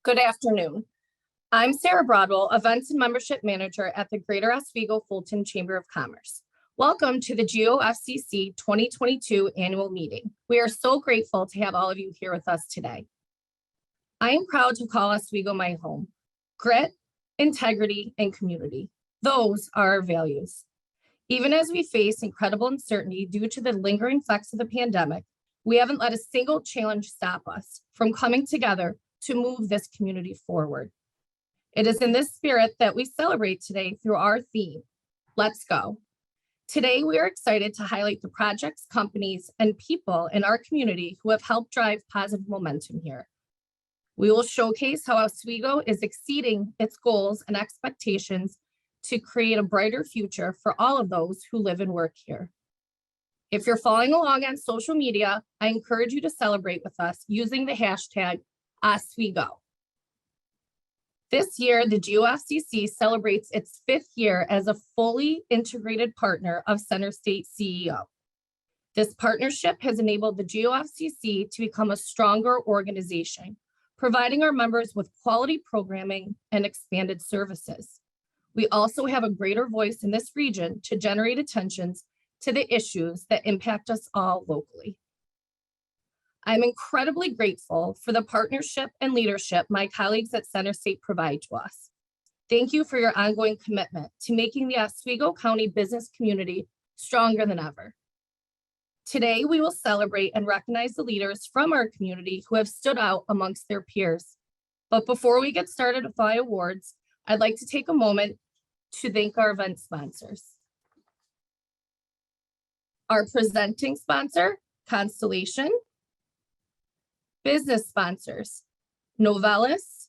Good afternoon. I'm Sarah Broadwell, Events and Membership Manager at the Greater Oswego-Fulton Chamber of Commerce. Welcome to the GOFCC 2022 annual meeting. We are so grateful to have all of you here with us today. I am proud to call Oswego my home. Grit, integrity, and community. Those are our values. Even as we face incredible uncertainty due to the lingering effects of the pandemic, we haven't let a single challenge stop us from coming together to move this community forward. It is in this spirit that we celebrate today through our theme, Let's Go. Today, we are excited to highlight the projects, companies, and people in our community who have helped drive positive momentum here. We will showcase how Oswego is exceeding its goals and expectations to create a brighter future for all of those who live and work here. If you're following along on social media, I encourage you to celebrate with us using the hashtag Oswego. This year, the GOFCC celebrates its 5th year as a fully integrated partner of Center State CEO. This partnership has enabled the GOFCC to become a stronger organization, providing our members with quality programming and expanded services. We also have a greater voice in this region to generate attention to the issues that impact us all locally. I'm incredibly grateful for the partnership and leadership my colleagues at Center State provide to us. Thank you for your ongoing commitment to making the Oswego County business community stronger than ever. Today, we will celebrate and recognize the leaders from our community who have stood out amongst their peers. But before we get started with my awards, I'd like to take a moment to thank our event sponsors. Our presenting sponsor, Constellation. Business sponsors, Novelis,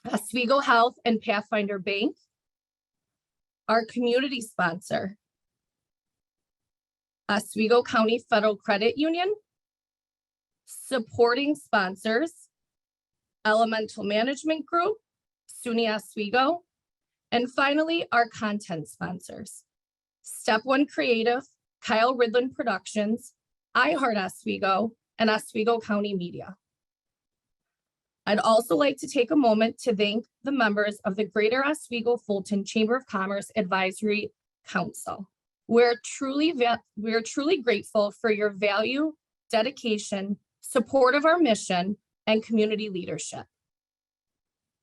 Oswego Health and Pathfinder Bank. Our community sponsor, Oswego County Federal Credit Union. Supporting sponsors, Elemental Management Group, SUNY Oswego. And finally, our content sponsors, Step One Creative, Kyle Ridland Productions, iHeart Oswego, and Oswego County Media. I'd also like to take a moment to thank the members of the Greater Oswego-Fulton Chamber of Commerce Advisory Council. We're truly grateful for your value, dedication, support of our mission, and community leadership.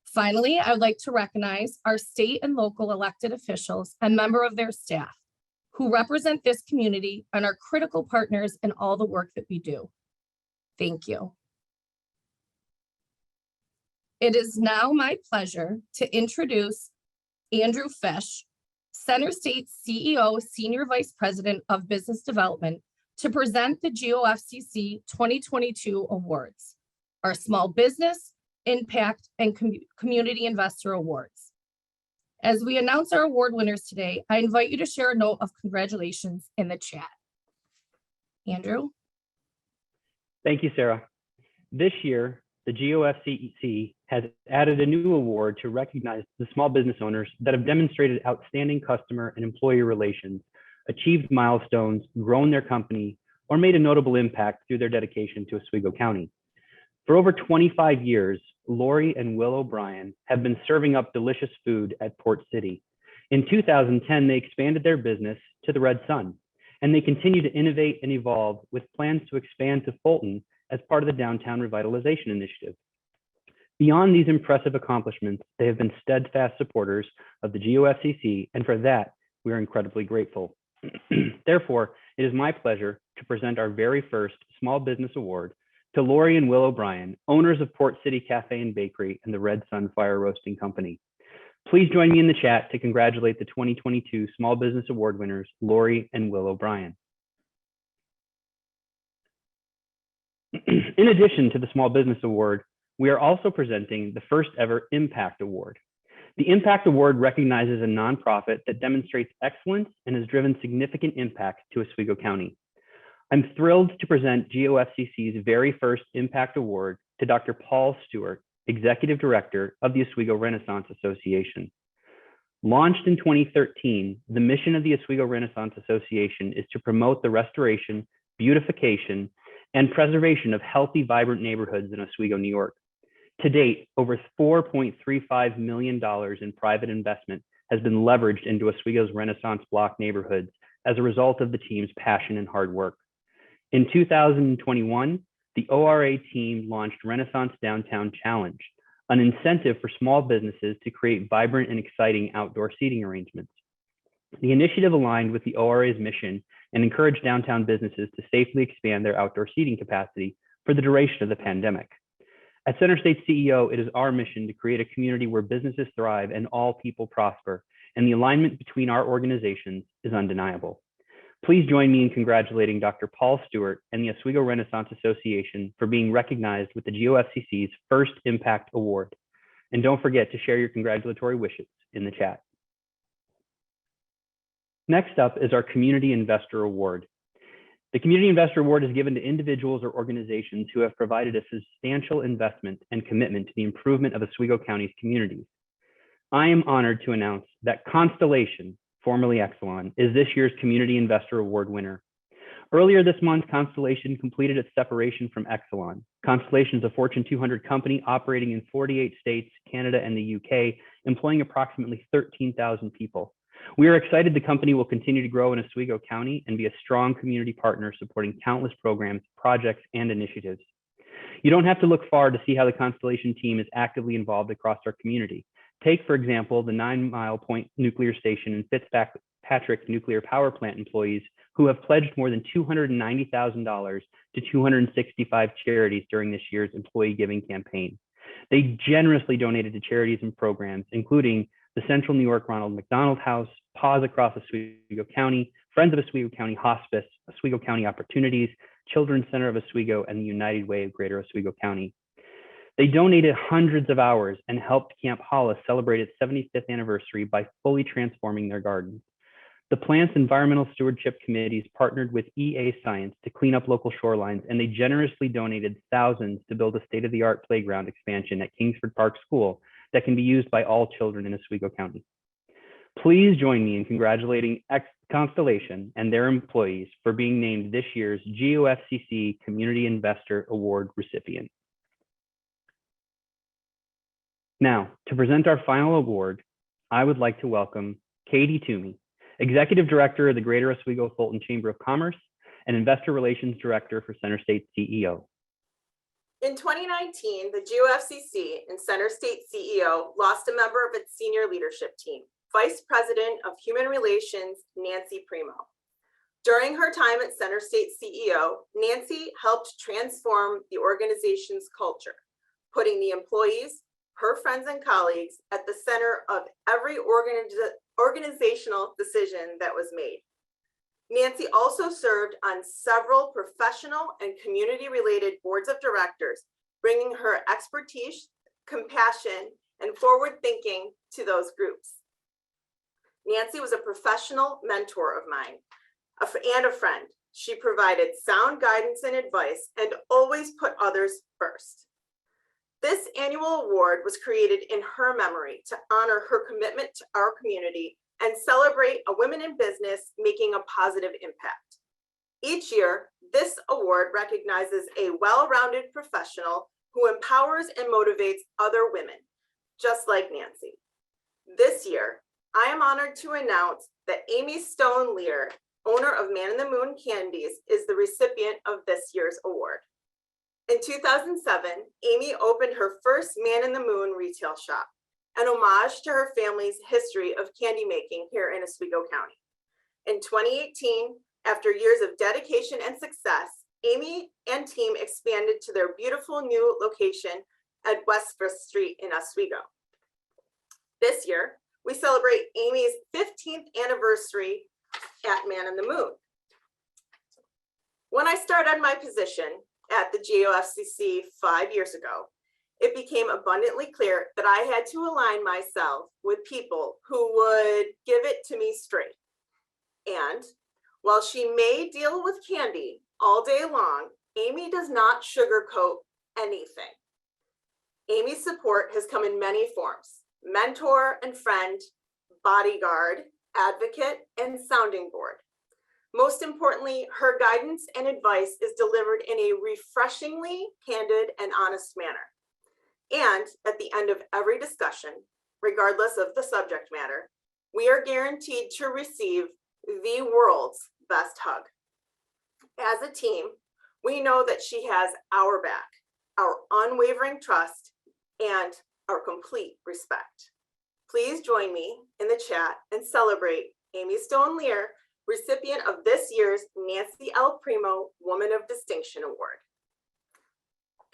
Finally, I would like to recognize our state and local elected officials and member of their staff who represent this community and are critical partners in all the work that we do. Thank you. It is now my pleasure to introduce Andrew Fish, Center State CEO, Senior Vice President of Business Development, to present the GOFCC 2022 awards, our Small Business, Impact, and Community Investor Awards. As we announce our award winners today, I invite you to share a note of congratulations in the chat. Andrew? Thank you, Sarah. This year, the GOFCC has added a new award to recognize the small business owners that have demonstrated outstanding customer and employee relations, achieved milestones, grown their company, or made a notable impact through their dedication to Oswego County. For over 25 years, Lori and Will O'Brien have been serving up delicious food at Port City. In 2010, they expanded their business to the Red Sun, and they continue to innovate and evolve with plans to expand to Fulton as part of the Downtown Revitalization Initiative. Beyond these impressive accomplishments, they have been steadfast supporters of the GOFCC, and for that, we are incredibly grateful. Therefore, it is my pleasure to present our very first Small Business Award to Lori and Will O'Brien, owners of Port City Cafe and Bakery and the Red Sun Fire Roasting Company. Please join me in the chat to congratulate the 2022 Small Business Award winners, Lori and Will O'Brien. In addition to the Small Business Award, we are also presenting the first ever Impact Award. The Impact Award recognizes a nonprofit that demonstrates excellence and has driven significant impact to Oswego County. I'm thrilled to present GOFCC's very first Impact Award to Dr. Paul Stewart, Executive Director of the Oswego Renaissance Association. Launched in 2013, the mission of the Oswego Renaissance Association is to promote the restoration, beautification, and preservation of healthy, vibrant neighborhoods in Oswego, New York. To date, over $4.35 million in private investment has been leveraged into Oswego's Renaissance Block neighborhoods as a result of the team's passion and hard work. In 2021, the ORA team launched Renaissance Downtown Challenge, an incentive for small businesses to create vibrant and exciting outdoor seating arrangements. The initiative aligned with the ORA's mission and encouraged downtown businesses to safely expand their outdoor seating capacity for the duration of the pandemic. At Center State CEO, it is our mission to create a community where businesses thrive and all people prosper, and the alignment between our organizations is undeniable. Please join me in congratulating Dr. Paul Stewart and the Oswego Renaissance Association for being recognized with the GOFCC's first Impact Award. And don't forget to share your congratulatory wishes in the chat. Next up is our Community Investor Award. The Community Investor Award is given to individuals or organizations who have provided a substantial investment and commitment to the improvement of Oswego County's communities. I am honored to announce that Constellation, formerly Exelon, is this year's Community Investor Award winner. Earlier this month, Constellation completed its separation from Exelon. Constellation is a Fortune 200 company operating in 48 states, Canada, and the UK, employing approximately 13,000 people. We are excited the company will continue to grow in Oswego County and be a strong community partner supporting countless programs, projects, and initiatives. You don't have to look far to see how the Constellation team is actively involved across our community. Take, for example, the 9 Mile Point Nuclear Station and Fitzpatrick Nuclear Power Plant employees who have pledged more than $290,000 to 265 charities during this year's employee giving campaign. They generously donated to charities and programs, including the Central New York Ronald McDonald House, Paws Across Oswego County, Friends of Oswego County Hospice, Oswego County Opportunities, Children's Center of Oswego, and the United Way of Greater Oswego County. They donated hundreds of hours and helped Camp Hollis celebrate its 75th anniversary by fully transforming their gardens. The plant's environmental stewardship committees partnered with EA Science to clean up local shorelines, and they generously donated thousands to build a state-of-the-art playground expansion at Kingsford Park School that can be used by all children in Oswego County. Please join me in congratulating Constellation and their employees for being named this year's GOFCC Community Investor Award recipient. Now, to present our final award, I would like to welcome Katie Toomey, Executive Director of the Greater Oswego-Fulton Chamber of Commerce and Investor Relations Director for Center State CEO. In 2019, the GOFCC and Center State CEO lost a member of its senior leadership team, Vice President of Human Relations, Nancy Primo. During her time at Center State CEO, Nancy helped transform the organization's culture, putting the employees, her friends and colleagues at the center of every organizational decision that was made. Nancy also served on several professional and community-related boards of directors, bringing her expertise, compassion, and forward thinking to those groups. Nancy was a professional mentor of mine and a friend. She provided sound guidance and advice and always put others first. This annual award was created in her memory to honor her commitment to our community and celebrate a woman in business making a positive impact. Each year, this award recognizes a well-rounded professional who empowers and motivates other women, just like Nancy. This year, I am honored to announce that Amy Stone Lear, owner of Man in the Moon Candies, is the recipient of this year's award. In 2007, Amy opened her first Man in the Moon retail shop, an homage to her family's history of candy making here in Oswego County. In 2018, after years of dedication and success, Amy and team expanded to their beautiful new location at West 1st Street in Oswego. This year, we celebrate Amy's 15th anniversary at Man in the Moon. When I started my position at the GOFCC 5 years ago, it became abundantly clear that I had to align myself with people who would give it to me straight. And while she may deal with candy all day long, Amy does not sugarcoat anything. Amy's support has come in many forms: mentor and friend, bodyguard, advocate, and sounding board. Most importantly, her guidance and advice is delivered in a refreshingly candid and honest manner. And at the end of every discussion, regardless of the subject matter, we are guaranteed to receive the world's best hug. As a team, we know that she has our back, our unwavering trust, and our complete respect. Please join me in the chat and celebrate Amy Stone Lear, recipient of this year's Nancy L. Primo Woman of Distinction Award.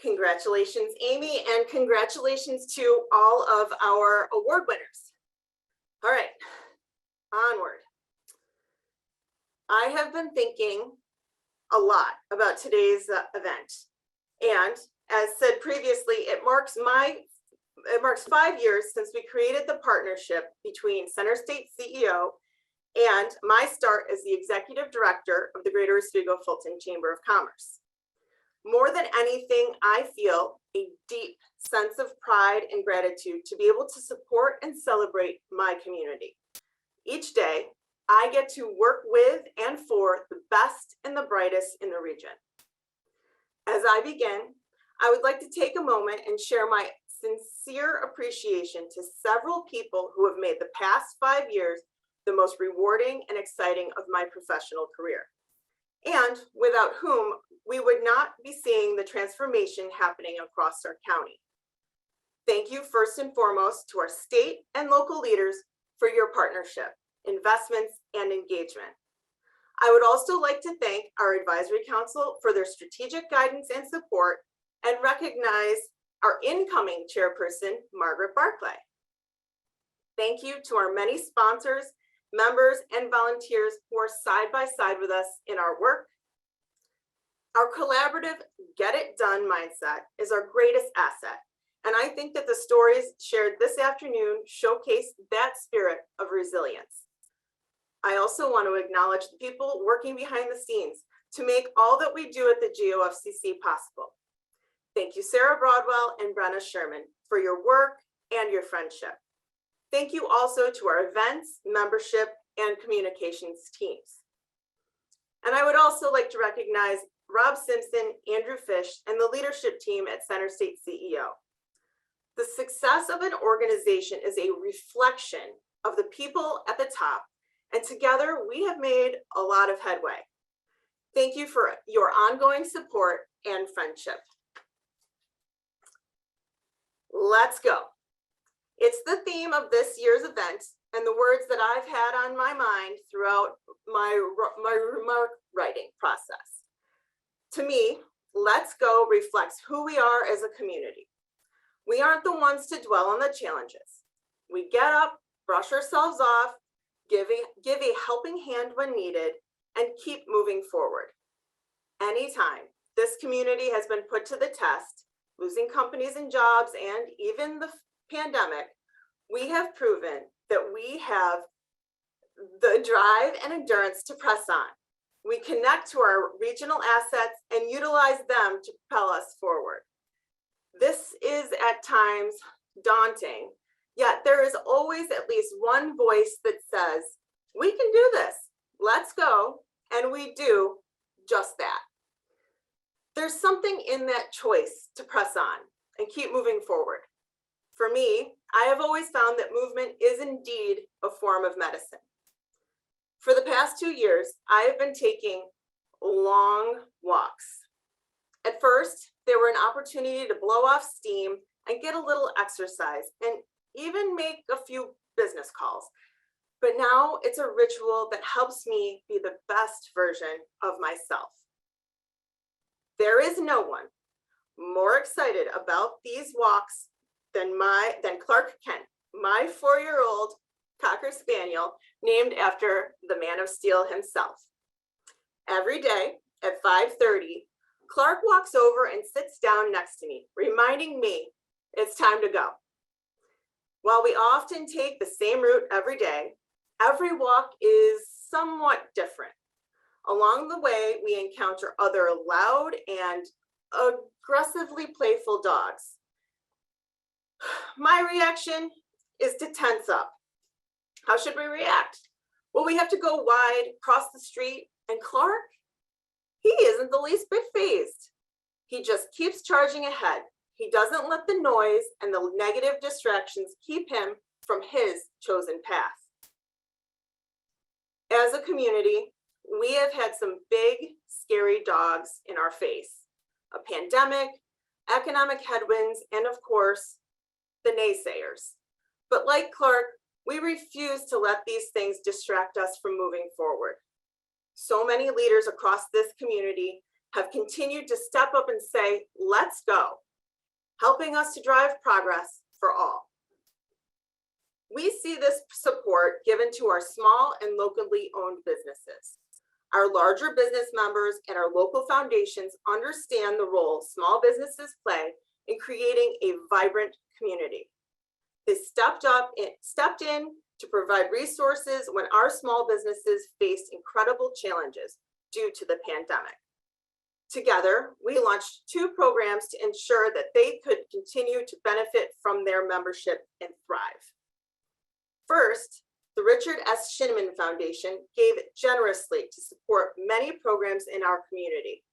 Congratulations, Amy, and congratulations to all of our award winners. All right, onward. I have been thinking a lot about today's event. And as said previously, it marks 5 years since we created the partnership between Center State CEO and my start as the executive director of the Greater Oswego-Fulton Chamber of Commerce. More than anything, I feel a deep sense of pride and gratitude to be able to support and celebrate my community. Each day, I get to work with and for the best and the brightest in the region. As I begin, I would like to take a moment and share my sincere appreciation to several people who have made the past 5 years the most rewarding and exciting of my professional career, and without whom we would not be seeing the transformation happening across our county. Thank you first and foremost to our state and local leaders for your partnership, investments, and engagement. I would also like to thank our advisory council for their strategic guidance and support, and recognize our incoming chairperson, Margaret Barclay. Thank you to our many sponsors, members, and volunteers who are side by side with us in our work. Our collaborative, get it done mindset is our greatest asset. And I think that the stories shared this afternoon showcase that spirit of resilience. I also want to acknowledge the people working behind the scenes to make all that we do at the GOFCC possible. Thank you, Sarah Broadwell and Brenna Sherman, for your work and your friendship. Thank you also to our events, membership, and communications teams. And I would also like to recognize Rob Simpson, Andrew Fish, and the leadership team at Center State CEO. The success of an organization is a reflection of the people at the top, and together we have made a lot of headway. Thank you for your ongoing support and friendship. Let's go. It's the theme of this year's event and the words that I've had on my mind throughout my remark writing process. To me, let's go reflects who we are as a community. We aren't the ones to dwell on the challenges. We get up, brush ourselves off, give a helping hand when needed, and keep moving forward. Anytime this community has been put to the test, losing companies and jobs, and even the pandemic, we have proven that we have the drive and endurance to press on. We connect to our regional assets and utilize them to propel us forward. This is at times daunting, yet there is always at least one voice that says, we can do this, let's go, and we do just that. There's something in that choice to press on and keep moving forward. For me, I have always found that movement is indeed a form of medicine. For the past 2 years, I have been taking long walks. At first, they were an opportunity to blow off steam and get a little exercise and even make a few business calls. But now it's a ritual that helps me be the best version of myself. There is no one more excited about these walks than Clark Kent, my 4-year-old Cocker Spaniel, named after the Man of Steel himself. Every day at 5:30, Clark walks over and sits down next to me, reminding me it's time to go. While we often take the same route every day, every walk is somewhat different. Along the way, we encounter other loud and aggressively playful dogs. My reaction is to tense up. How should we react? Well, we have to go wide, cross the street, and Clark, he isn't the least bit fazed. He just keeps charging ahead, He doesn't let the noise and the negative distractions keep him from his chosen path. As a community, we have had some big, scary dogs in our face. A pandemic, economic headwinds, and of course, the naysayers. But like Clark, we refuse to let these things distract us from moving forward. So many leaders across this community have continued to step up and say, let's go, helping us to drive progress for all. We see this support given to our small and locally owned businesses. Our larger business members and our local foundations understand the role small businesses play in creating a vibrant community. They stepped in to provide resources when our small businesses faced incredible challenges due to the pandemic. Together, we launched 2 programs to ensure that they could continue to benefit from their membership and thrive. First, the Richard S. Shinneman Foundation gave generously to support many programs in our community.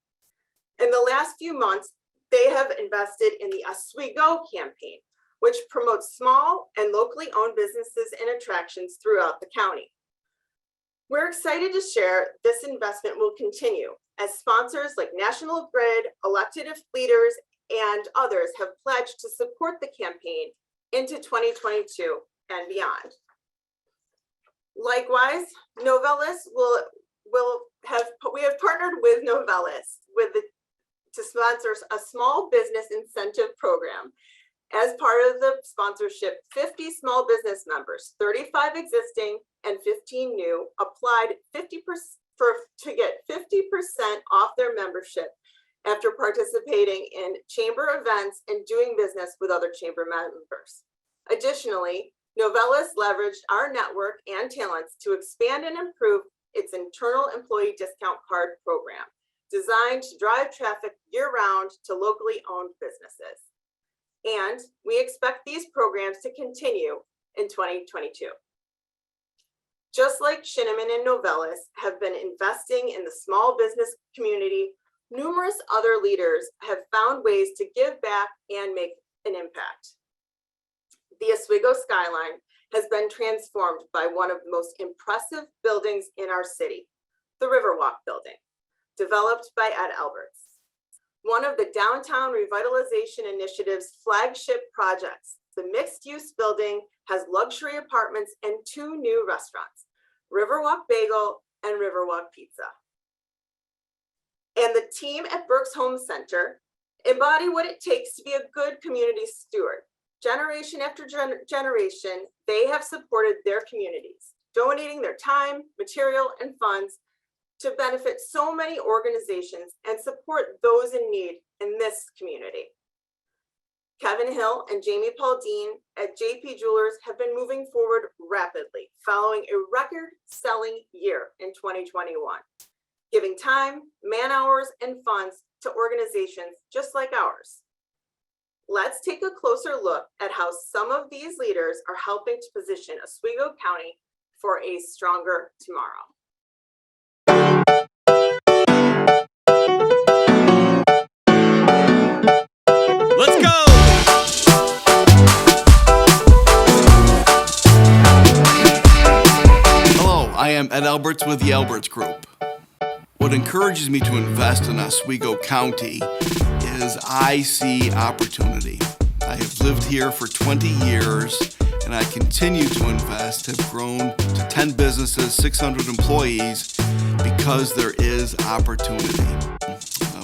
In the last few months, they have invested in the Oswego campaign, which promotes small and locally owned businesses and attractions throughout the county. We're excited to share this investment will continue as sponsors like National Grid, elected leaders, and others have pledged to support the campaign into 2022 and beyond. Likewise, Novelis we have partnered with Novelis to sponsor a small business incentive program. As part of the sponsorship, 50 small business members, 35 existing and 15 new, applied to get 50% off their membership after participating in chamber events and doing business with other chamber members. Additionally, Novelis leveraged our network and talents to expand and improve its internal employee discount card program, designed to drive traffic year-round to locally owned businesses. And we expect these programs to continue in 2022. Just like Shinneman and Novelis have been investing in the small business community, numerous other leaders have found ways to give back and make an impact. The Oswego skyline has been transformed by one of the most impressive buildings in our city, the Riverwalk building, developed by Ed Alberts. One of the Downtown Revitalization Initiative's flagship projects, the mixed-use building has luxury apartments and 2 new restaurants, Riverwalk Bagel and Riverwalk Pizza. And the team at Burke's Home Center embody what it takes to be a good community steward. Generation after generation, they have supported their communities, donating their time, material, and funds to benefit so many organizations and support those in need in this community. Kevin Hill and Jamie Pauldine at JP Jewelers have been moving forward rapidly following a record-selling year in 2021, giving time, man-hours, and funds to organizations just like ours. Let's take a closer look at how some of these leaders are helping to position Oswego County for a stronger tomorrow. Let's go! Hello, I am Ed Alberts with the Alberts Group. What encourages me to invest in Oswego County is I see opportunity. I have lived here for 20 years and I continue to invest, have grown to 10 businesses, 600 employees because there is opportunity.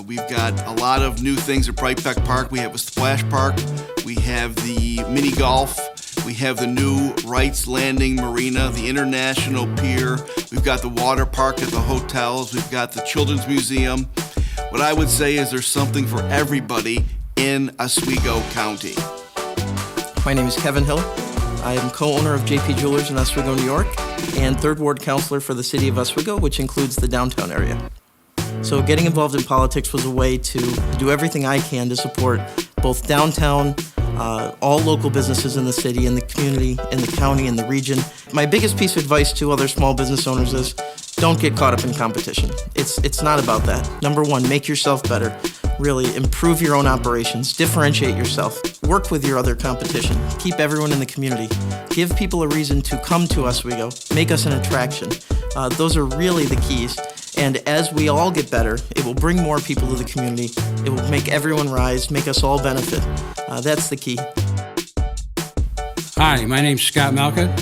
We've got a lot of new things at Bright Peck Park. We have a splash park. We have the mini golf. We have the new Wrights Landing Marina, the International Pier. We've got the water park at the hotels. We've got the Children's Museum. What I would say is there's something for everybody in Oswego County. My name is Kevin Hill. I am co-owner of JP Jewelers in Oswego, New York, and third ward counselor for the city of Oswego, which includes the downtown area. So getting involved in politics was a way to do everything I can to support both downtown, all local businesses in the city, in the community, in the county, in the region. My biggest piece of advice to other small business owners is Don't get caught up in competition. It's not about that. Number one, make yourself better. Really improve your own operations, differentiate yourself, work with your other competition, keep everyone in the community, give people a reason to come to Oswego, make us an attraction. Those are really the keys. And as we all get better, it will bring more people to the community. It will make everyone rise, make us all benefit. That's the key. Hi, my name's Scott Malka.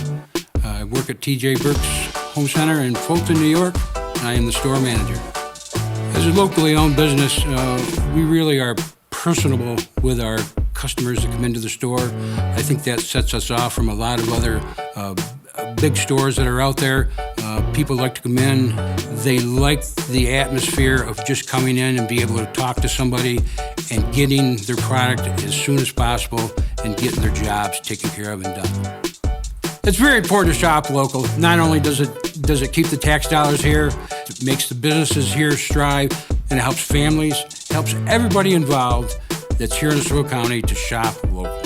I work at TJ Burke's Home Center in Fulton, New York, and I am the store manager. As a locally owned business, we really are personable with our customers that come into the store. I think that sets us off from a lot of other big stores that are out there. People like to come in. They like the atmosphere of just coming in and be able to talk to somebody and getting their product as soon as possible and getting their jobs taken care of and done. It's very important to shop local. Not only does it keep the tax dollars here, it makes the businesses here strive, and it helps families, helps everybody involved that's here in Oswego County to shop local.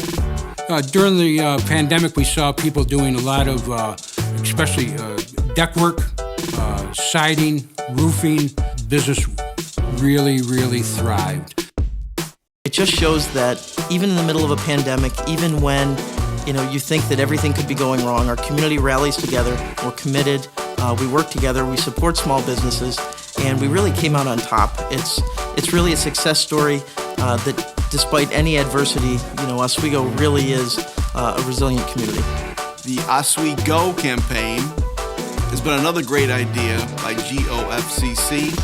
During the pandemic, we saw people doing a lot of, especially deck work, siding, roofing. Business really, really thrived. It just shows that even in the middle of a pandemic, even when you think that everything could be going wrong, our community rallies together, we're committed, we work together, we support small businesses, and we really came out on top. It's really a success story that despite any adversity, Oswego really is a resilient community. The Oswego campaign has been another great idea by GOFCC.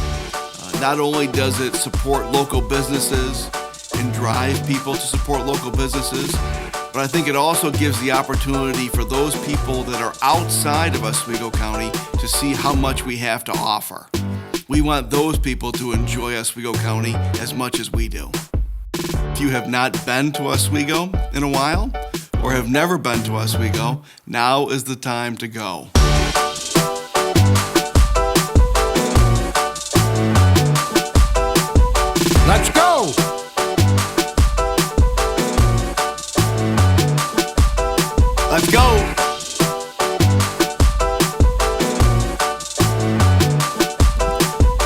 Not only does it support local businesses and drive people to support local businesses, but I think it also gives the opportunity for those people that are outside of Oswego County to see how much we have to offer. We want those people to enjoy Oswego County as much as we do. If you have not been to Oswego in a while, or have never been to Oswego, now is the time to go. Let's go! Let's go!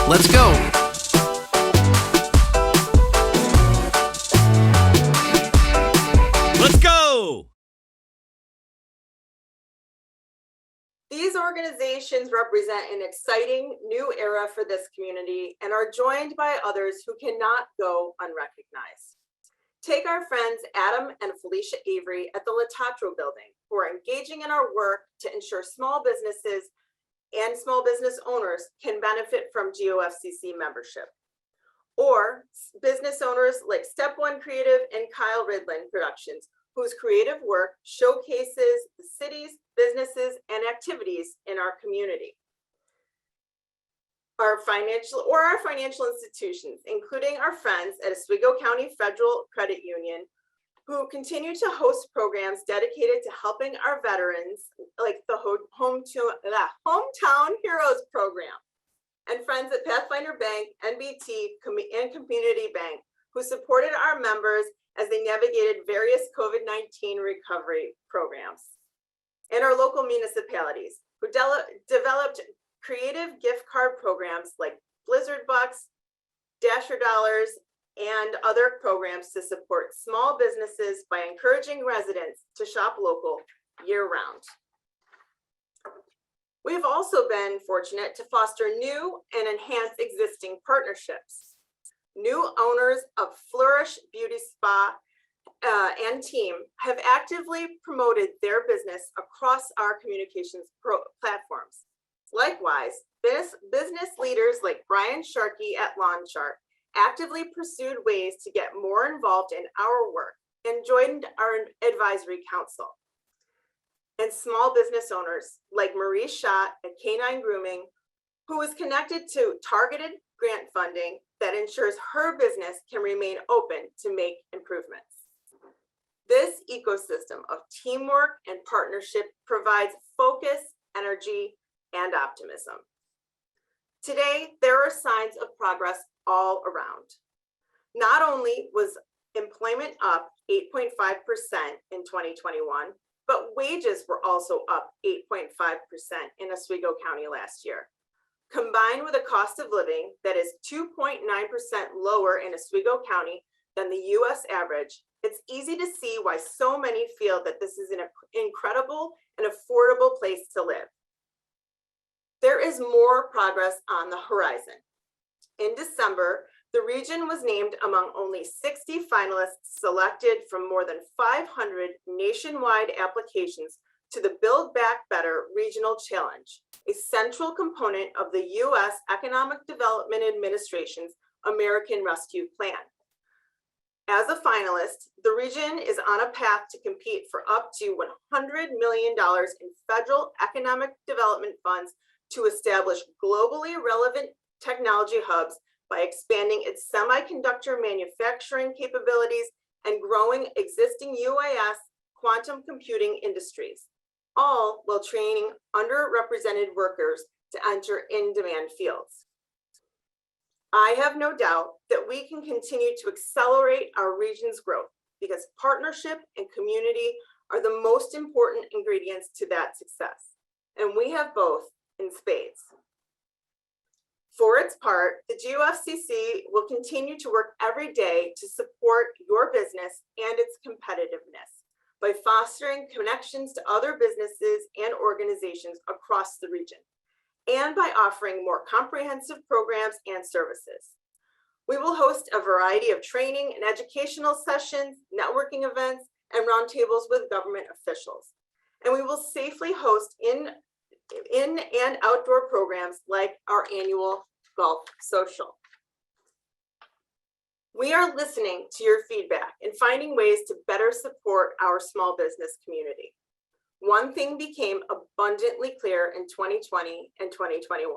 Let's go! Let's go! These organizations represent an exciting new era for this community and are joined by others who cannot go unrecognized. Take our friends Adam and Felicia Avery at the Latatro building, who are engaging in our work to ensure small businesses and small business owners can benefit from GOFCC membership. Or business owners like Step One Creative and Kyle Ridlin Productions, whose creative work showcases the cities, businesses, and activities in our community. Our financial institutions, including our friends at Oswego County Federal Credit Union, who continue to host programs dedicated to helping our veterans, like the Hometown Heroes program, and friends at Pathfinder Bank, NBT, and Community Bank, who supported our members as they navigated various COVID-19 recovery programs. And our local municipalities, who developed creative gift card programs like Blizzard Bucks, Dasher Dollars, and other programs to support small businesses by encouraging residents to shop local year-round. We've also been fortunate to foster new and enhance existing partnerships. New owners of Flourish Beauty Spa and team have actively promoted their business across our communications platforms. Likewise, business leaders like Brian Sharkey at Lawn Chart actively pursued ways to get more involved in our work and joined our advisory council. And small business owners like Marie Schott at Canine Grooming, who was connected to targeted grant funding that ensures her business can remain open to make improvements. This ecosystem of teamwork and partnership provides focus, energy, and optimism. Today, there are signs of progress all around. Not only was employment up 8.5% in 2021, but wages were also up 8.5% in Oswego County last year. Combined with a cost of living that is 2.9% lower in Oswego County than the US average, it's easy to see why so many feel that this is an incredible and affordable place to live. There is more progress on the horizon. In December, the region was named among only 60 finalists selected from more than 500 nationwide applications to the Build Back Better Regional Challenge, a central component of the U.S. Economic Development Administration's American Rescue Plan. As a finalist, the region is on a path to compete for up to $100 million in federal economic development funds to establish globally relevant technology hubs by expanding its semiconductor manufacturing capabilities and growing existing UAS quantum computing industries, all while training underrepresented workers to enter in-demand fields. I have no doubt that we can continue to accelerate our region's growth because partnership and community are the most important ingredients to that success, and we have both in spades. For its part, the GOFCC will continue to work every day to support your business and its competitiveness by fostering connections to other businesses and organizations across the region, and by offering more comprehensive programs and services. We will host a variety of training and educational sessions, networking events, and roundtables with government officials. And we will safely host in and outdoor programs like our annual Golf Social. We are listening to your feedback and finding ways to better support our small business community. One thing became abundantly clear in 2020 and 2021.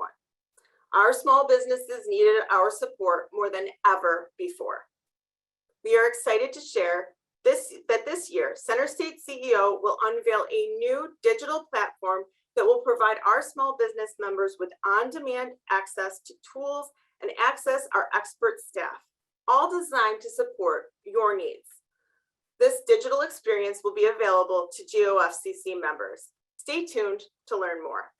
Our small businesses needed our support more than ever before. We are excited to share that this year, Center State CEO will unveil a new digital platform that will provide our small business members with on-demand access to tools and access our expert staff, all designed to support your needs. This digital experience will be available to GOFCC members. Stay tuned to learn more.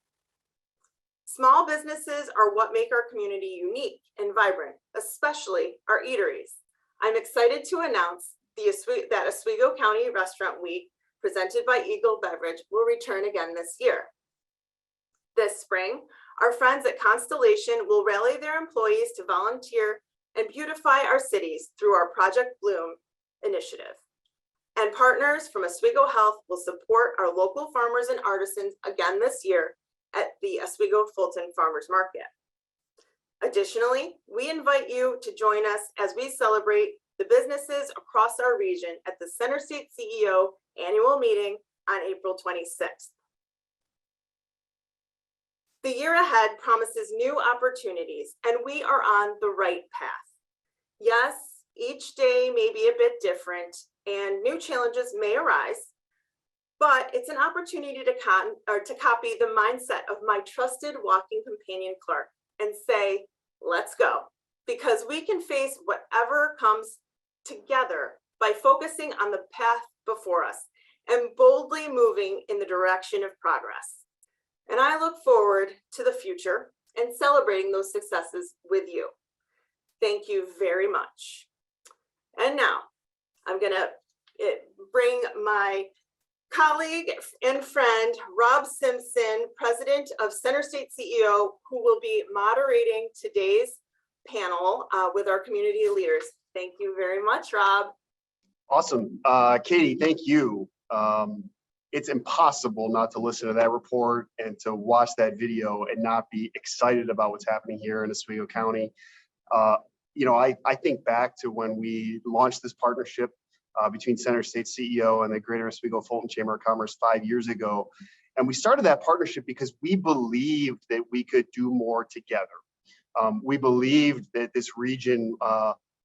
Small businesses are what make our community unique and vibrant, especially our eateries. I'm excited to announce that Oswego County Restaurant Week, presented by Eagle Beverage, will return again this year. This spring, our friends at Constellation will rally their employees to volunteer and beautify our cities through our Project Bloom initiative. And partners from Oswego Health will support our local farmers and artisans again this year at the Oswego-Fulton Farmers Market. Additionally, we invite you to join us as we celebrate the businesses across our region at the Center State CEO annual meeting on April 26th. The year ahead promises new opportunities, and we are on the right path. Yes, each day may be a bit different, and new challenges may arise, but it's an opportunity to copy the mindset of my trusted walking companion, Clark, and say, let's go, because we can face whatever comes together by focusing on the path before us and boldly moving in the direction of progress. And I look forward to the future and celebrating those successes with you. Thank you very much. And now I'm going to bring my colleague and friend, Rob Simpson, President of Center State CEO, who will be moderating today's panel with our community leaders. Thank you very much, Rob. Awesome. Katie, thank you. It's impossible not to listen to that report and to watch that video and not be excited about what's happening here in Oswego County. I think back to when we launched this partnership between Center State CEO and the Greater Oswego-Fulton Chamber of Commerce 5 years ago. And we started that partnership because we believed that we could do more together. We believed that this region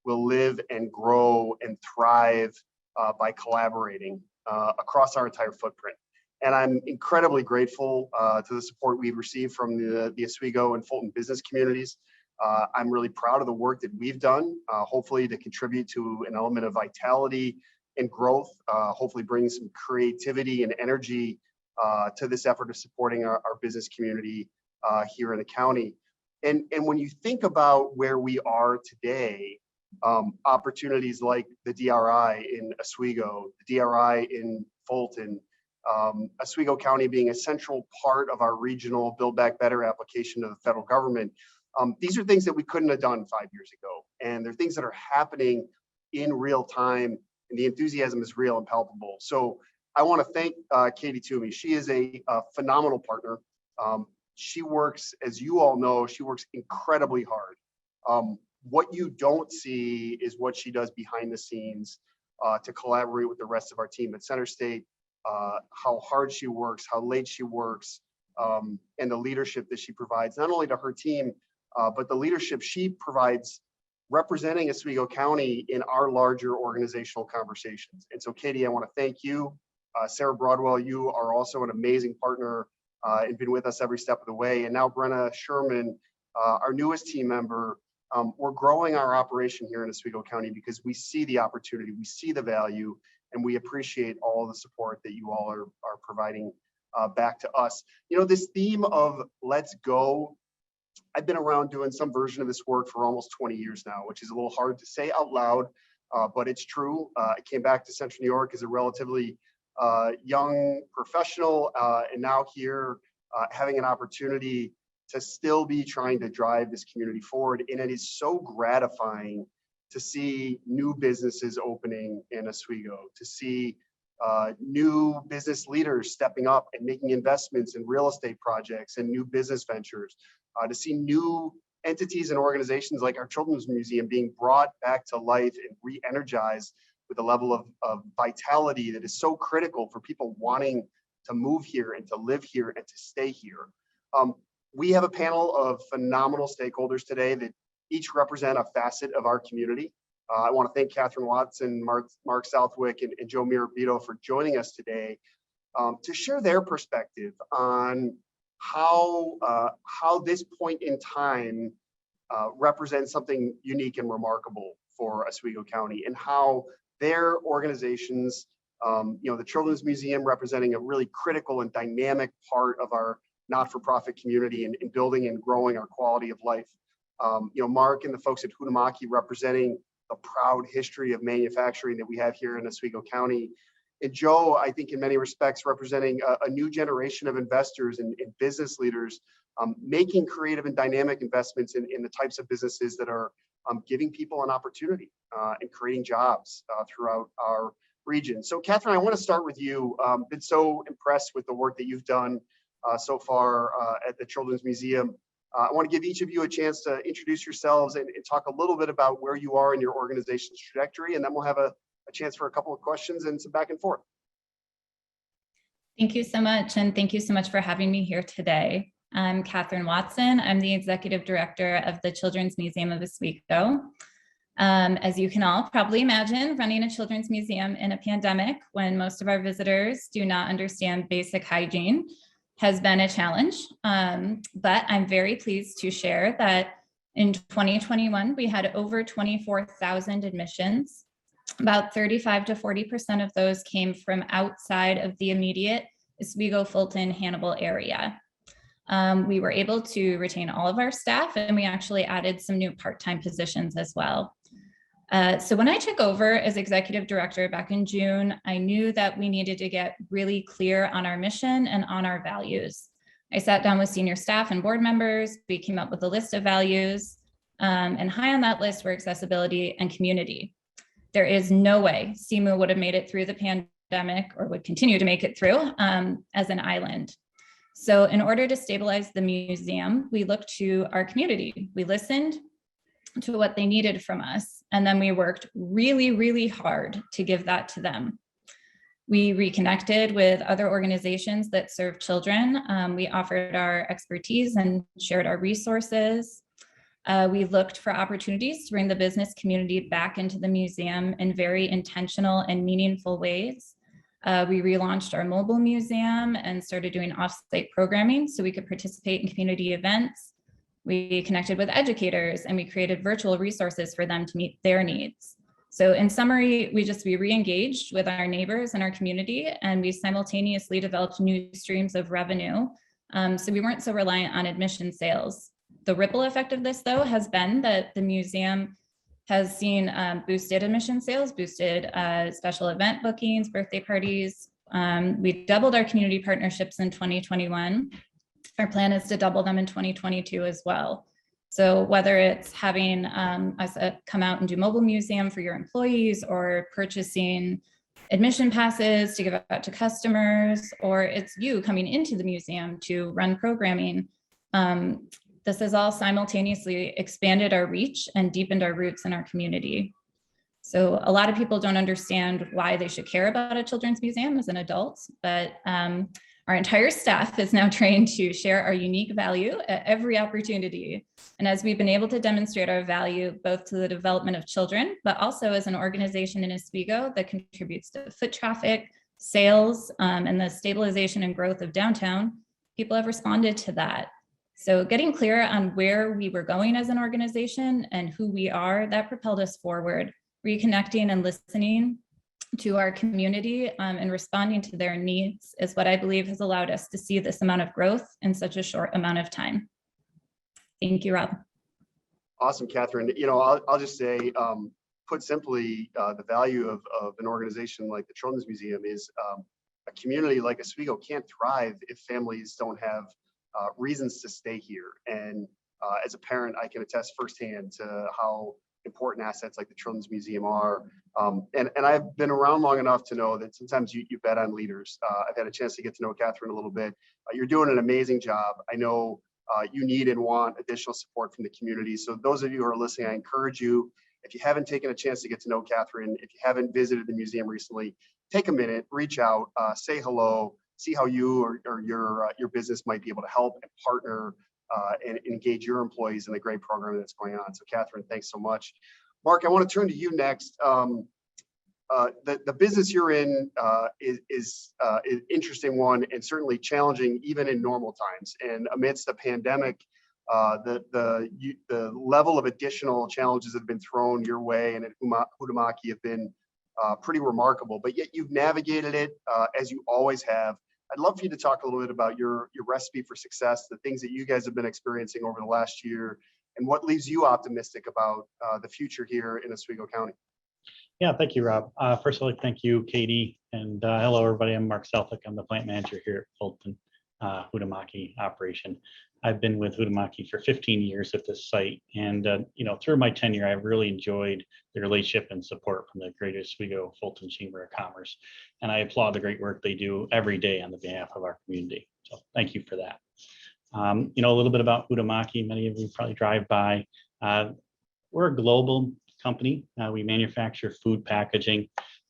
will live and grow and thrive by collaborating across our entire footprint. And I'm incredibly grateful to the support we've received from the Oswego and Fulton business communities. I'm really proud of the work that we've done, hopefully to contribute to an element of vitality and growth, hopefully bring some creativity and energy to this effort of supporting our business community here in the county. And when you think about where we are today, opportunities like the DRI in Oswego, the DRI in Fulton, Oswego County being a central part of our regional Build Back Better application to the federal government. These are things that we couldn't have done 5 years ago. And they're things that are happening in real time, and the enthusiasm is real and palpable. So I want to thank Katie Toomey. She is a phenomenal partner. She works, as you all know, she works incredibly hard. What you don't see is what she does behind the scenes to collaborate with the rest of our team at Center State, how hard she works, how late she works, and the leadership that she provides, not only to her team, but the leadership she provides representing Oswego County in our larger organizational conversations. And so, Katie, I want to thank you. Sarah Broadwell, you are also an amazing partner and been with us every step of the way. And now Brenna Sherman, our newest team member. We're growing our operation here in Oswego County because we see the opportunity, we see the value, and we appreciate all the support that you all are providing back to us. You know, this theme of let's go, I've been around doing some version of this work for almost 20 years now, which is a little hard to say out loud, but it's true. I came back to Central New York as a relatively young professional, and now here having an opportunity to still be trying to drive this community forward. And it is so gratifying to see new businesses opening in Oswego, to see new business leaders stepping up and making investments in real estate projects and new business ventures, to see new entities and organizations like our Children's Museum being brought back to life and re-energized with a level of vitality that is so critical for people wanting to move here and to live here and to stay here. We have a panel of phenomenal stakeholders today that each represent a facet of our community. I want to thank Kathryn Watson, Mark Southwick, and Joe Murabito for joining us today to share their perspective on how this point in time represents something unique and remarkable for Oswego County, and how their organizations, the Children's Museum representing a really critical and dynamic part of our not-for-profit community and building and growing our quality of life. Mark and the folks at Huhtamaki representing the proud history of manufacturing that we have here in Oswego County. And Joe, I think in many respects, representing a new generation of investors and business leaders, making creative and dynamic investments in the types of businesses that are giving people an opportunity and creating jobs throughout our region. So Kathryn, I want to start with you. Been so impressed with the work that you've done so far at the Children's Museum. I want to give each of you a chance to introduce yourselves and talk a little bit about where you are in your organization's trajectory, and then we'll have a chance for a couple of questions and some back and forth. Thank you so much, and thank you so much for having me here today. I'm Kathryn Watson. I'm the Executive Director of the Children's Museum of Oswego. As you can all probably imagine, running a children's museum in a pandemic when most of our visitors do not understand basic hygiene has been a challenge, but I'm very pleased to share that in 2021, we had over 24,000 admissions. About 35 to 40% of those came from outside of the immediate Oswego-Fulton, Hannibal area. We were able to retain all of our staff, and we actually added some new part-time positions as well. So when I took over as executive director back in June, I knew that we needed to get really clear on our mission and on our values. I sat down with senior staff and board members. We came up with a list of values, and high on that list were accessibility and community. There is no way SEMU would have made it through the pandemic or would continue to make it through as an island. So in order to stabilize the museum, we looked to our community. We listened to what they needed from us, and then we worked really, really hard to give that to them. We reconnected with other organizations that serve children. We offered our expertise and shared our resources. We looked for opportunities to bring the business community back into the museum in very intentional and meaningful ways. We relaunched our mobile museum and started doing off-site programming so we could participate in community events. We connected with educators, and we created virtual resources for them to meet their needs. So in summary, we re-engaged with our neighbors and our community, and we simultaneously developed new streams of revenue. So we weren't so reliant on admission sales. The ripple effect of this, though, has been that the museum has seen boosted admission sales, boosted special event bookings, birthday parties. We doubled our community partnerships in 2021. Our plan is to double them in 2022 as well. So whether it's having us come out and do mobile museum for your employees, or purchasing admission passes to give out to customers, or it's you coming into the museum to run programming, this has all simultaneously expanded our reach and deepened our roots in our community. So a lot of people don't understand why they should care about a children's museum as an adult, but our entire staff is now trained to share our unique value at every opportunity. And as we've been able to demonstrate our value both to the development of children, but also as an organization in Oswego that contributes to foot traffic, sales, and the stabilization and growth of downtown, people have responded to that. So getting clear on where we were going as an organization and who we are, that propelled us forward. Reconnecting and listening to our community and responding to their needs is what I believe has allowed us to see this amount of growth in such a short amount of time. Thank you, Rob. Awesome, Kathryn. I'll just say, put simply, the value of an organization like the Children's Museum is a community like Oswego can't thrive if families don't have reasons to stay here. And as a parent, I can attest firsthand to how important assets like the Children's Museum are. And I've been around long enough to know that sometimes you bet on leaders. I've had a chance to get to know Kathryn a little bit. You're doing an amazing job. I know you need and want additional support from the community. So those of you who are listening, I encourage you, if you haven't taken a chance to get to know Kathryn, if you haven't visited the museum recently, take a minute, reach out, say hello, see how you or your business might be able to help and partner and engage your employees in the great program that's going on. So Kathryn, thanks so much. Mark, I want to turn to you next. The business you're in is an interesting one and certainly challenging even in normal times. And amidst the pandemic, the level of additional challenges that have been thrown your way and at Huhtamaki have been pretty remarkable, but yet you've navigated it as you always have. I'd love for you to talk a little bit about your recipe for success, the things that you guys have been experiencing over the last year, and what leaves you optimistic about the future here in Oswego County. Yeah, thank you, Rob. First of all, thank you, Katie, and hello, everybody. I'm Mark Southwick. I'm the plant manager here at Fulton Huhtamaki operation. I've been with Huhtamaki for 15 years at this site, and through my tenure, I've really enjoyed the relationship and support from the Greater Oswego-Fulton Chamber of Commerce, and I applaud the great work they do every day on the behalf of our community. So thank you for that. A little bit about Huhtamaki. Many of you probably drive by. We're a global company. We manufacture food packaging.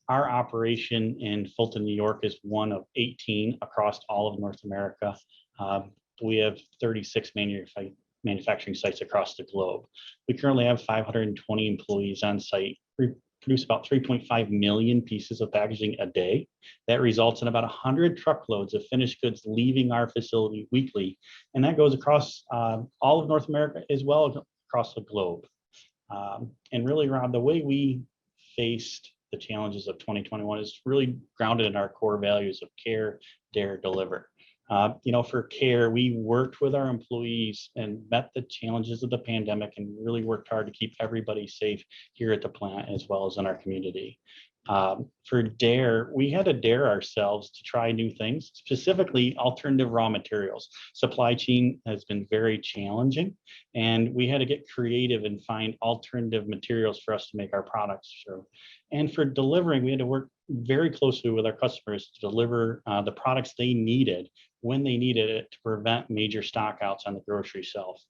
Our operation in Fulton, New York is one of 18 across all of North America. We have 36 manufacturing sites across the globe. We currently have 520 employees on site. We produce about 3.5 million pieces of packaging a day. That results in about 100 truckloads of finished goods leaving our facility weekly. And that goes across all of North America as well as across the globe. And really, Rob, the way we faced the challenges of 2021 is really grounded in our core values of care, dare, deliver. For care, we worked with our employees and met the challenges of the pandemic and really worked hard to keep everybody safe here at the plant as well as in our community. For dare, we had to dare ourselves to try new things, specifically alternative raw materials. Supply chain has been very challenging, and we had to get creative and find alternative materials for us to make our products through. And for delivering, we had to work very closely with our customers to deliver the products they needed when they needed it to prevent major stockouts on the grocery shelf.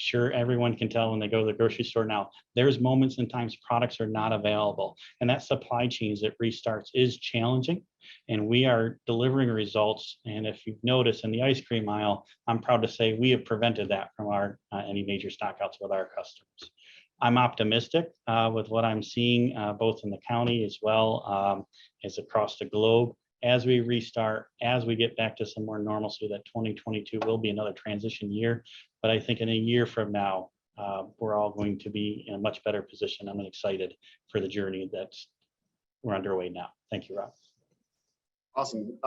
Sure, everyone can tell when they go to the grocery store now, there's moments and times products are not available, and that supply chains that restarts is challenging, and we are delivering results. And if you've noticed in the ice cream aisle, I'm proud to say we have prevented that from any major stockouts with our customers. I'm optimistic with what I'm seeing both in the county as well as across the globe. As we restart, as we get back to some more normalcy, that 2022 will be another transition year. But I think in a year from now, we're all going to be in a much better position. I'm excited for the journey that we're underway now. Thank you, Rob. Awesome.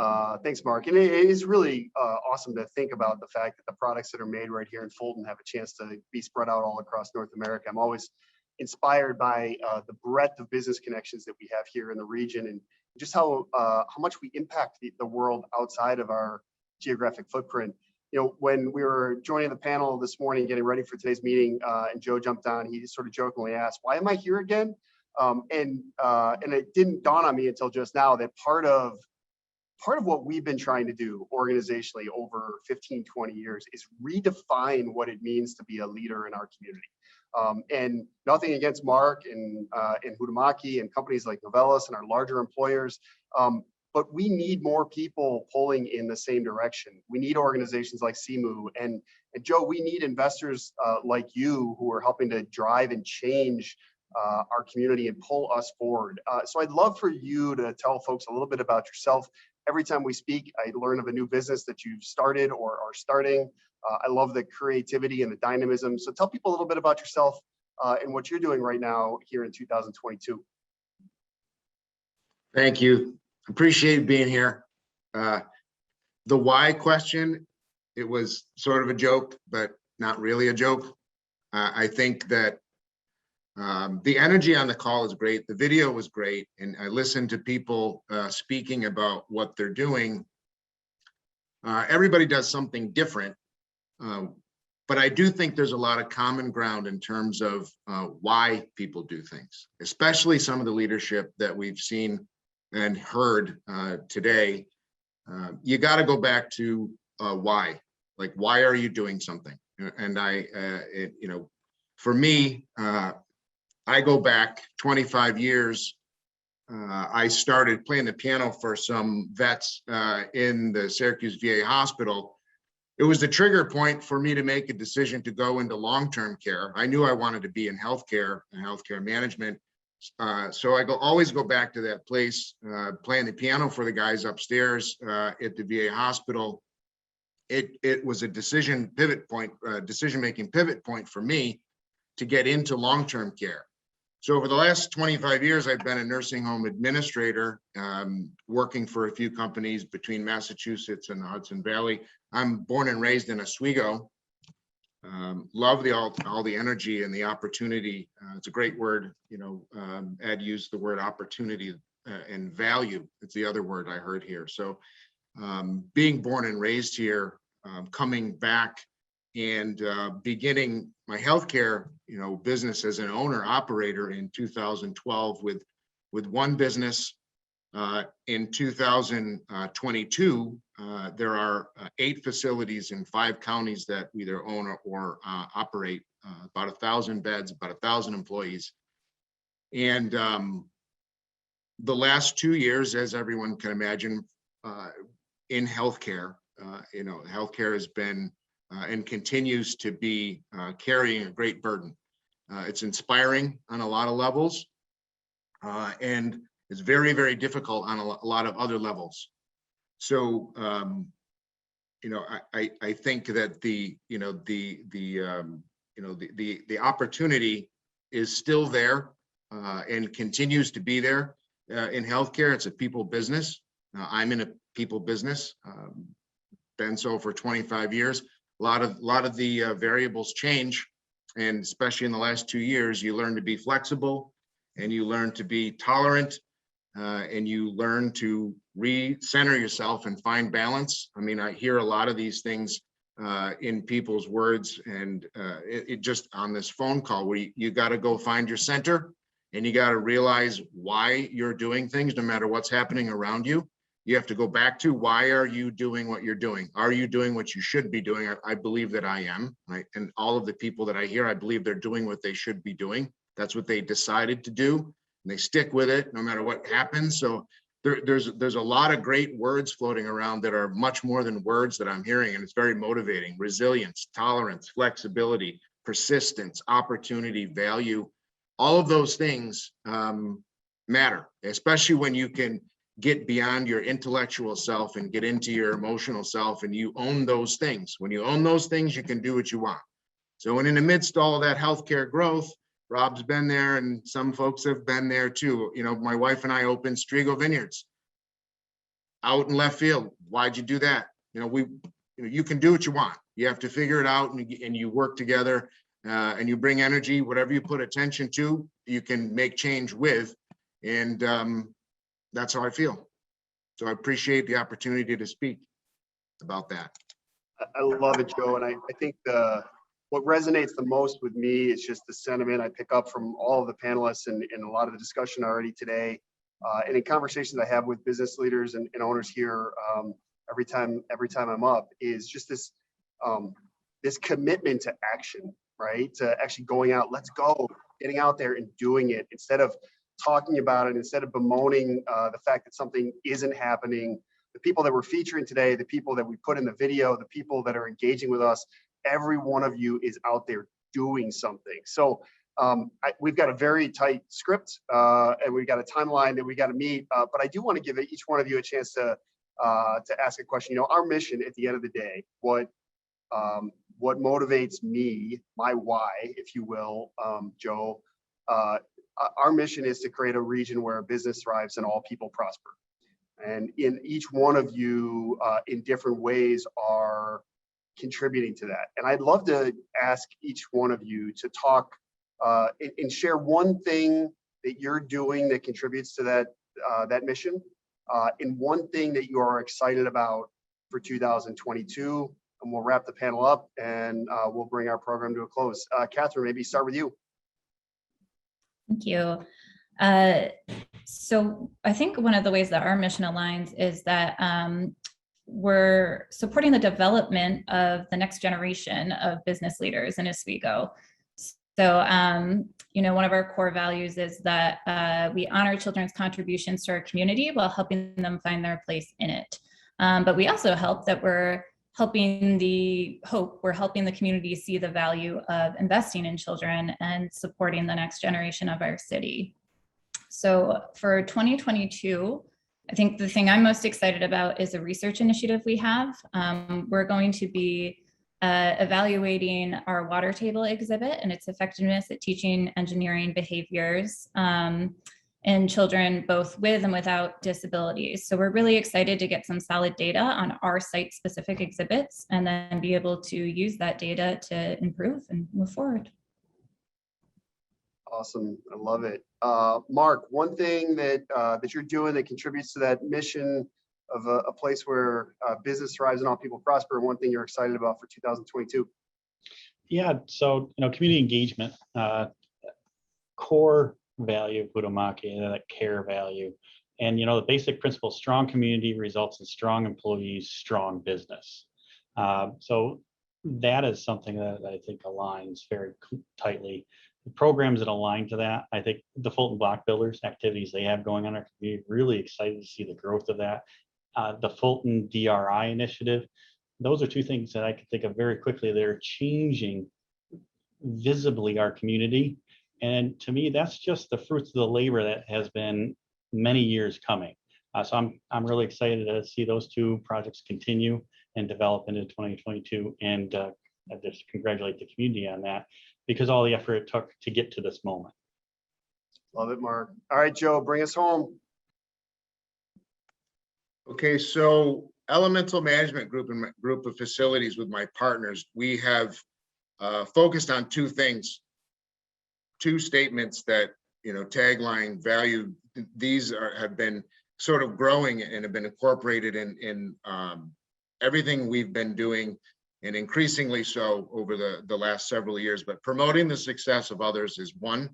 Thanks, Mark. And it is really awesome to think about the fact that the products that are made right here in Fulton have a chance to be spread out all across North America. I'm always inspired by the breadth of business connections that we have here in the region, and just how much we impact the world outside of our geographic footprint. You know, when we were joining the panel this morning, getting ready for today's meeting, and Joe jumped on, he sort of jokingly asked, "Why am I here again?" And it didn't dawn on me until just now that part of what we've been trying to do organizationally over 15, 20 years is redefine what it means to be a leader in our community. And nothing against Mark and Huhtamaki and companies like Novellus and our larger employers, but we need more people pulling in the same direction. We need organizations like CMU and Joe, we need investors like you who are helping to drive and change our community and pull us forward. So I'd love for you to tell folks a little bit about yourself. Every time we speak, I learn of a new business that you've started or are starting. I love the creativity and the dynamism. So tell people a little bit about yourself and what you're doing right now here in 2022. Thank you. Appreciate being here. The why question, it was sort of a joke, but not really a joke. I think that the energy on the call is great. The video was great. And I listened to people speaking about what they're doing. Everybody does something different. But I do think there's a lot of common ground in terms of why people do things, especially some of the leadership that we've seen and heard today. You got to go back to why. Like, why are you doing something? And for me, I go back 25 years. I started playing the piano for some vets in the Syracuse VA hospital. It was the trigger point for me to make a decision to go into long-term care. I knew I wanted to be in healthcare and healthcare management. So I always go back to that place, playing the piano for the guys upstairs at the VA hospital. It was a decision-making pivot point for me to get into long-term care. So over the last 25 years, I've been a nursing home administrator, working for a few companies between Massachusetts and the Hudson Valley. I'm born and raised in Oswego. Love all the energy and the opportunity. It's a great word. Ed used the word opportunity and value. It's the other word I heard here. So being born and raised here, coming back and beginning my healthcare, business as an owner operator in 2012 with one business. In 2022, there are 8 facilities in 5 counties that we either own or operate, about 1,000 beds, about 1,000 employees. And the last 2 years, as everyone can imagine, in healthcare, healthcare has been and continues to be carrying a great burden. It's inspiring on a lot of levels, and it's very, very difficult on a lot of other levels. So, I think that the opportunity is still there and continues to be there in healthcare. It's a people business. I'm in a people business. Been so for 25 years. A lot of the variables change, and especially in the last 2 years, you learn to be flexible, and you learn to be tolerant, and you learn to recenter yourself and find balance. I mean, I hear a lot of these things in people's words, and it just on this phone call where you got to go find your center, and you got to realize why you're doing things, no matter what's happening around you. You have to go back to, why are you doing what you're doing? Are you doing what you should be doing? I believe that I am, right? And all of the people that I hear, I believe they're doing what they should be doing. That's what they decided to do, and they stick with it no matter what happens. So there's a lot of great words floating around that are much more than words that I'm hearing, and it's very motivating. Resilience, tolerance, flexibility, persistence, opportunity, value, all of those things matter, especially when you can get beyond your intellectual self and get into your emotional self, and you own those things. When you own those things, you can do what you want. So, and in the midst of all of that healthcare growth, Rob's been there, and some folks have been there too. My wife and I opened Strigo Vineyards. out in left field. Why'd you do that? You can do what you want. You have to figure it out, and you work together, and you bring energy. Whatever you put attention to, you can make change with, and that's how I feel. So I appreciate the opportunity to speak about that. I love it, Joe. And I think what resonates the most with me is just the sentiment I pick up from all of the panelists and a lot of the discussion already today. And in conversations I have with business leaders and owners here, every time I'm up, is just this commitment to action, right? To actually going out, let's go, getting out there and doing it instead of talking about it, instead of bemoaning the fact that something isn't happening. The people that we're featuring today, the people that we put in the video, the people that are engaging with us, every one of you is out there doing something. So we've got a very tight script and we've got a timeline that we got to meet. But I do want to give each one of you a chance to ask a question. Our mission at the end of the day, what motivates me, my why, if you will, Joe, our mission is to create a region where business thrives and all people prosper. And in each one of you in different ways are contributing to that. And I'd love to ask each one of you to talk and share one thing that you're doing that contributes to that mission, and one thing that you are excited about for 2022. And we'll wrap the panel up and we'll bring our program to a close. Kathryn, maybe start with you. Thank you. So I think one of the ways that our mission aligns is that we're supporting the development of the next generation of business leaders in Oswego. So, one of our core values is that we honor children's contributions to our community while helping them find their place in it. But we also we're helping the community see the value of investing in children and supporting the next generation of our city. So for 2022, I think the thing I'm most excited about is a research initiative we have. We're going to be evaluating our water table exhibit and its effectiveness at teaching engineering behaviors in children both with and without disabilities. So we're really excited to get some solid data on our site-specific exhibits and then be able to use that data to improve and move forward. Awesome, I love it. Mark, one thing that you're doing that contributes to that mission of a place where business thrives and all people prosper, and one thing you're excited about for 2022. Yeah, so community engagement, core value of Huhtamaki, that care value, and the basic principle: strong community results in strong employees, strong business. So that is something that I think aligns very tightly. The programs that align to that, I think the Fulton Block Builders activities they have going on in our community, really excited to see the growth of that. The Fulton DRI initiative, those are two things that I can think of very quickly. They're changing visibly our community. And to me, that's just the fruits of the labor that has been many years coming. So I'm really excited to see those two projects continue and develop into 2022. And I just congratulate the community on that, because all the effort it took to get to this moment. Love it, Mark. All right, Joe, bring us home. Okay, so Elemental Management Group and group of facilities with my partners, we have focused on two things, two statements that, tagline value. These have been sort of growing and have been incorporated in everything we've been doing, and increasingly so over the last several years. But promoting the success of others is one,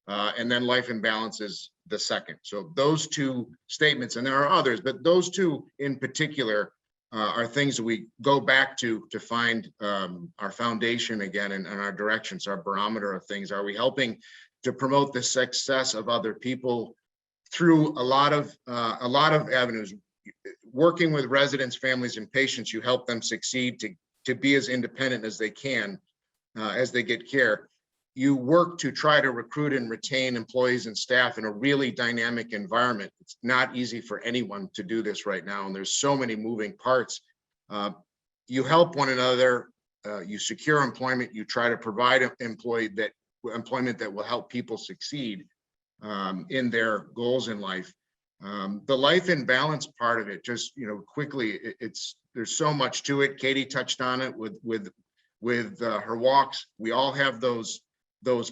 and then life and balance is the second. So those two statements, and there are others, but those two in particular are things that we go back to find our foundation again and our directions, our barometer of things. Are we helping to promote the success of other people through a lot of avenues? Working with residents, families, and patients, you help them succeed to be as independent as they can as they get care. You work to try to recruit and retain employees and staff in a really dynamic environment. It's not easy for anyone to do this right now, and there's so many moving parts. You help one another, you secure employment, you try to provide employment that will help people succeed in their goals in life. The life and balance part of it, just, quickly, there's so much to it. Katie touched on it with her walks. We all have those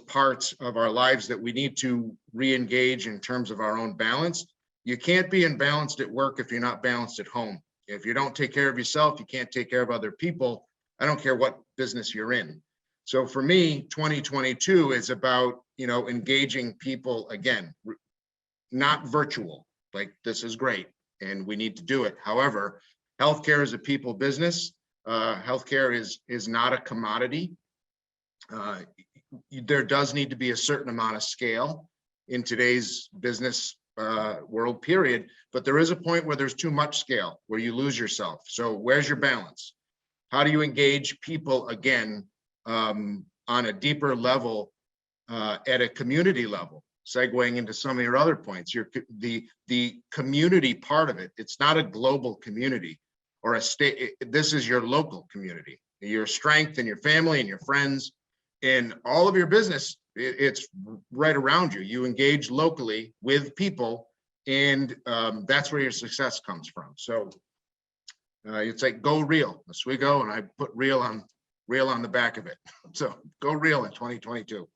parts of our lives that we need to re-engage in terms of our own balance. You can't be imbalanced at work if you're not balanced at home. If you don't take care of yourself, you can't take care of other people. I don't care what business you're in. So for me, 2022 is about, engaging people again, not virtual. Like, this is great and we need to do it. However, healthcare is a people business. Healthcare is not a commodity. There does need to be a certain amount of scale in today's business world, period. But there is a point where there's too much scale, where you lose yourself. So where's your balance? How do you engage people again on a deeper level, at a community level? Segueing into some of your other points, the community part of it. It's not a global community or a state. This is your local community, your strength and your family and your friends and all of your business. It's right around you. You engage locally with people, and that's where your success comes from. So it's like, go real, Oswego, and I put real on the back of it. So go real in 2022.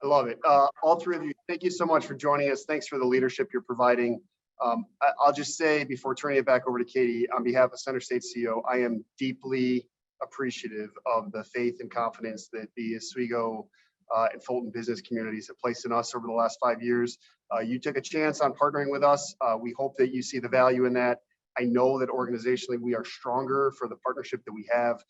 I love it. All three of you, thank you so much for joining us. Thanks for the leadership you're providing. I'll just say, before turning it back over to Katie, on behalf of Center State CEO, I am deeply appreciative of the faith and confidence that the Oswego and Fulton business communities have placed in us over the last 5 years. You took a chance on partnering with us. We hope that you see the value in that. I know that organizationally we are stronger for the partnership that we have,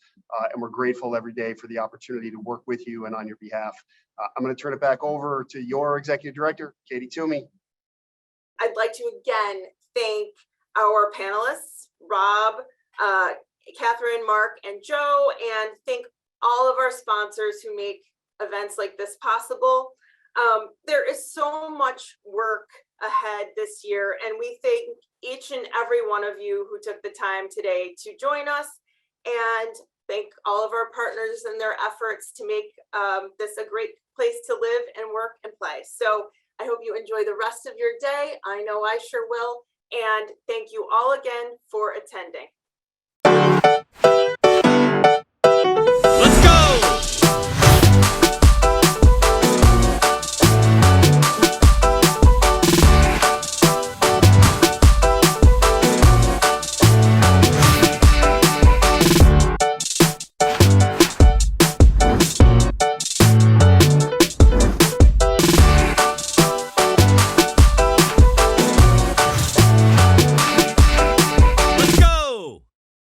and we're grateful every day for the opportunity to work with you and on your behalf. I'm going to turn it back over to your executive director, Katie Toomey. I'd like to again thank our panelists, Rob, Kathryn, Mark, and Joe, and thank all of our sponsors who make events like this possible. There is so much work ahead this year, and we thank each and every one of you who took the time today to join us, and thank all of our partners and their efforts to make this a great place to live and work and play. So I hope you enjoy the rest of your day. I know I sure will. And thank you all again for attending.